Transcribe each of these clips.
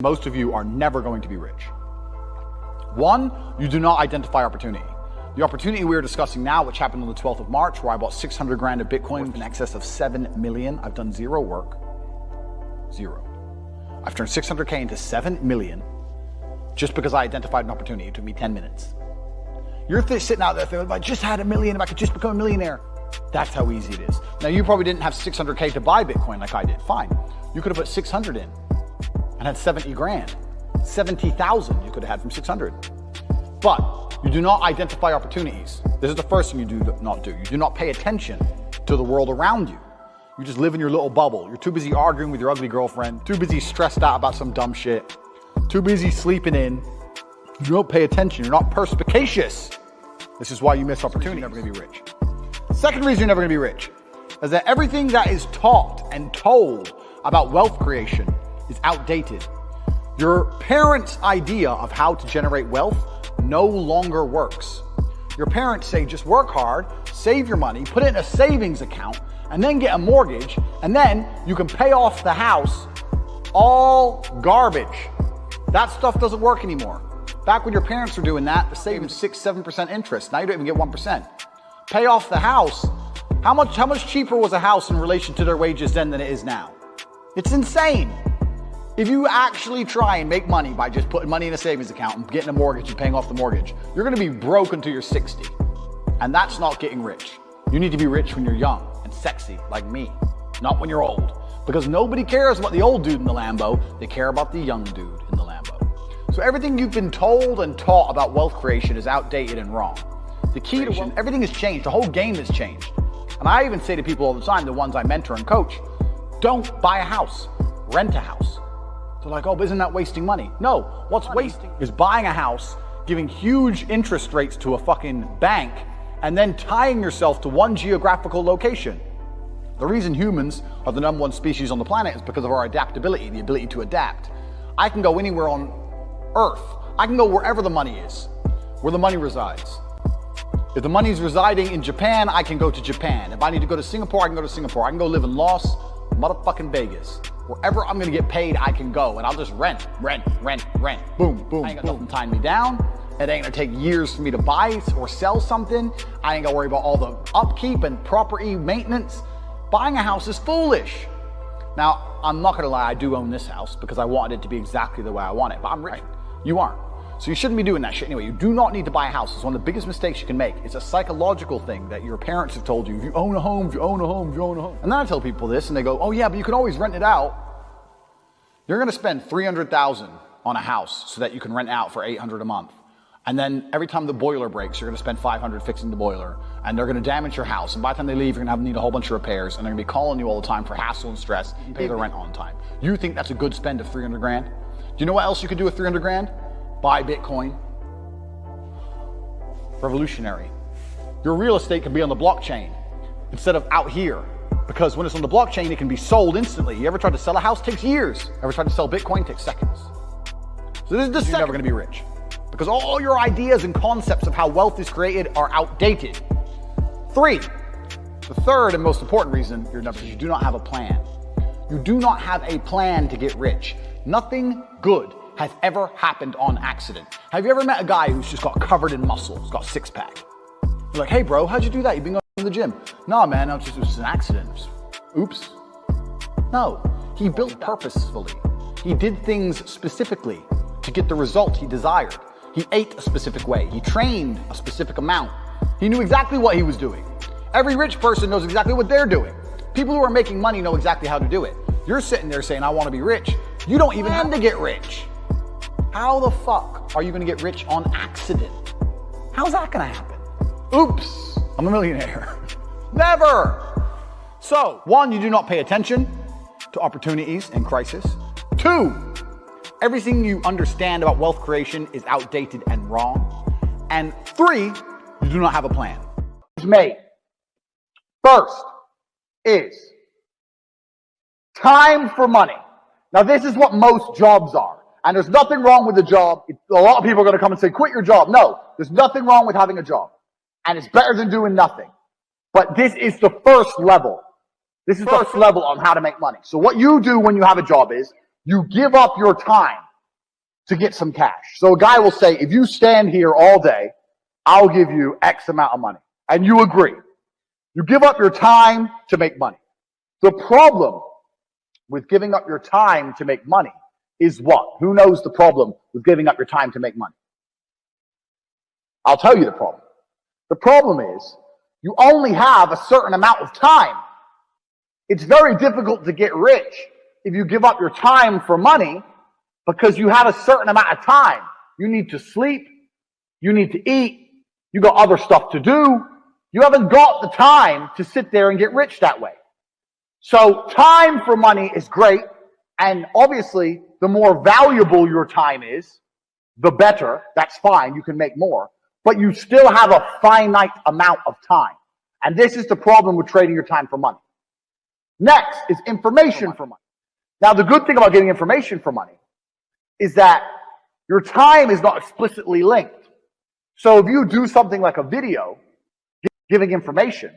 Most of you are never going to be rich. One, you do not identify opportunity. The opportunity we're discussing now, which happened on the 12th of March, where I bought 600 grand of Bitcoin in excess of 7 million. I've done zero work. Zero. I've turned 600K into 7 million just because I identified an opportunity. It took me 10 minutes. You're sitting out there thinking, if I just had a million, if I could just become a millionaire. That's how easy it is. Now, you probably didn't have 600K to buy Bitcoin like I did. Fine. You could have put 600 in and had 70 grand. 70,000 you could have had from 600. But you do not identify opportunities. This is the first thing you do not do. You do not pay attention to the world around you. You just live in your little bubble. You're too busy arguing with your ugly girlfriend, too busy stressed out about some dumb shit, too busy sleeping in. You don't pay attention. You're not perspicacious. This is why you miss opportunity. You're never going to be rich. Second reason you're never going to be rich is that everything that is taught and told about wealth creation is outdated. Your parents' idea of how to generate wealth no longer works. Your parents say just work hard, save your money, put it in a savings account, and then get a mortgage, and then you can pay off the house. All garbage. That stuff doesn't work anymore. Back when your parents were doing that, the savings 6-7% interest. Now you don't even get 1%. Pay off the house. How much cheaper was a house in relation to their wages then than it is now? It's insane. If you actually try and make money by just putting money in a savings account and getting a mortgage and paying off the mortgage, you're going to be broke until you're 60. And that's not getting rich. You need to be rich when you're young and sexy like me, not when you're old. Because nobody cares about the old dude in the Lambo. They care about the young dude in the Lambo. So everything you've been told and taught about wealth creation is outdated and wrong. The key to wealth, everything has changed. The whole game has changed. And I even say to people all the time, the ones I mentor and coach, don't buy a house, rent a house. They're like, oh, but isn't that wasting money? No, what's wasting is buying a house, giving huge interest rates to a fucking bank, and then tying yourself to one geographical location. The reason humans are the #1 species on the planet is because of our adaptability, the ability to adapt. I can go anywhere on Earth. I can go wherever the money is, where the money resides. If the money's residing in Japan, I can go to Japan. If I need to go to Singapore, I can go to Singapore. I can go live in Las motherfucking Vegas. Wherever I'm gonna get paid, I can go, and I'll just rent. Boom, boom, I ain't got nothing tying me down. It ain't gonna take years for me to buy or sell something. I ain't gotta worry about all the upkeep and property maintenance. Buying a house is foolish. Now, I'm not gonna lie, I do own this house because I wanted it to be exactly the way I want it, but I'm rich. You aren't. So you shouldn't be doing that shit anyway. You do not need to buy a house. It's one of the biggest mistakes you can make. It's a psychological thing that your parents have told you. If you own a home, if you own a home, if you own a home. And then I tell people this and they go, oh yeah, but you can always rent it out. You're gonna spend $300,000 on a house so that you can rent out for $800 a month. And then every time the boiler breaks, you're gonna spend $500 fixing the boiler, and they're gonna damage your house. And by the time they leave, you're gonna need a whole bunch of repairs, and they're gonna be calling you all the time for hassle and stress and pay the rent on time. You think that's a good spend of 300 grand? Do you know what else you could do with 300 grand? Buy Bitcoin. Revolutionary. Your real estate can be on the blockchain instead of out here, because when it's on the blockchain, it can be sold instantly. You ever tried to sell a house? It takes years. Ever tried to sell Bitcoin? It takes seconds. So this is the you're never going to be rich, because all your ideas and concepts of how wealth is created are outdated. 3, the third and most important reason you're never, you do not have a plan. You do not have a plan to get rich. Nothing good has ever happened on accident. Have you ever met a guy who's just got covered in muscles, got six-pack? You're like, hey bro, how'd you do that? You've been going to the gym. No man, it was just an accident. Oops. No, he built purposefully. He did things specifically to get the result he desired. He ate a specific way. He trained a specific amount. He knew exactly what he was doing. Every rich person knows exactly what they're doing. People who are making money know exactly how to do it. You're sitting there saying, I want to be rich. You don't even have to get rich. How the fuck are you going to get rich on accident? How's that going to happen? Oops, I'm a millionaire. Never. So, 1, you do not pay attention to opportunities in crisis. 2, everything you understand about wealth creation is outdated and wrong. And 3, you do not have a plan. Mate, first is time for money. Now, this is what most jobs are. And there's nothing wrong with the job. A lot of people are going to come and say, quit your job. No, there's nothing wrong with having a job. And it's better than doing nothing. But this is the first level. This is the first level on how to make money. So what you do when you have a job is you give up your time. to get some cash. So a guy will say, if you stand here all day, I'll give you X amount of money. And you agree. You give up your time to make money. The problem with giving up your time to make money is what? Who knows the problem with giving up your time to make money? I'll tell you the problem. The problem is you only have a certain amount of time. It's very difficult to get rich if you give up your time for money because you have a certain amount of time. You need to sleep. You need to eat. You got other stuff to do. You haven't got the time to sit there and get rich that way. So time for money is great. And obviously, the more valuable your time is, the better. That's fine. You can make more. But you still have a finite amount of time. And this is the problem with trading your time for money. Next is information for money. Now, the good thing about getting information for money is that your time is not explicitly linked. So if you do something like a video giving information,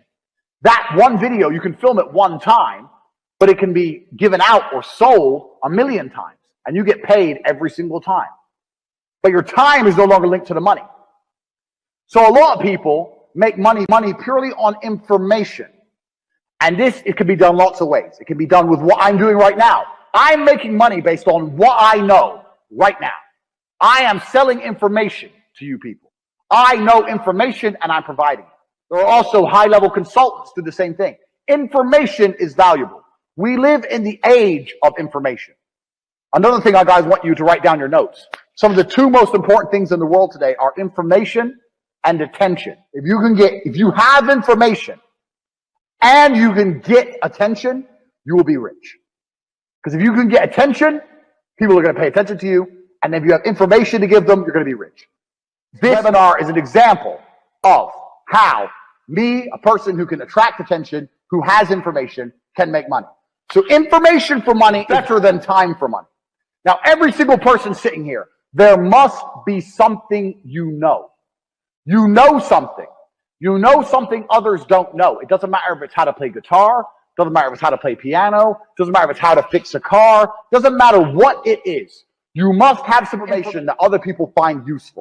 that one video, you can film it one time, but it can be given out or sold 1,000,000 times, and you get paid every single time. But your time is no longer linked to the money. So a lot of people make money purely on information. And it can be done lots of ways. It can be done with what I'm doing right now. I'm making money based on what I know right now. I am selling information to you people. I know information and I'm providing it. There are also high-level consultants who do the same thing. Information is valuable. We live in the age of information. Another thing I guys want you to write down your notes. Some of the two most important things in the world today are information and attention. If you have information and you can get attention, you will be rich. Because if you can get attention, people are going to pay attention to you. And if you have information to give them, you're going to be rich. This webinar is an example of how me, a person who can attract attention, who has information, can make money. So information for money is better than time for money. Now, every single person sitting here, there must be something you know. You know something. You know something others don't know. It doesn't matter if it's how to play guitar. Doesn't matter if it's how to play piano. Doesn't matter if it's how to fix a car. Doesn't matter what it is. You must have some information that other people find useful.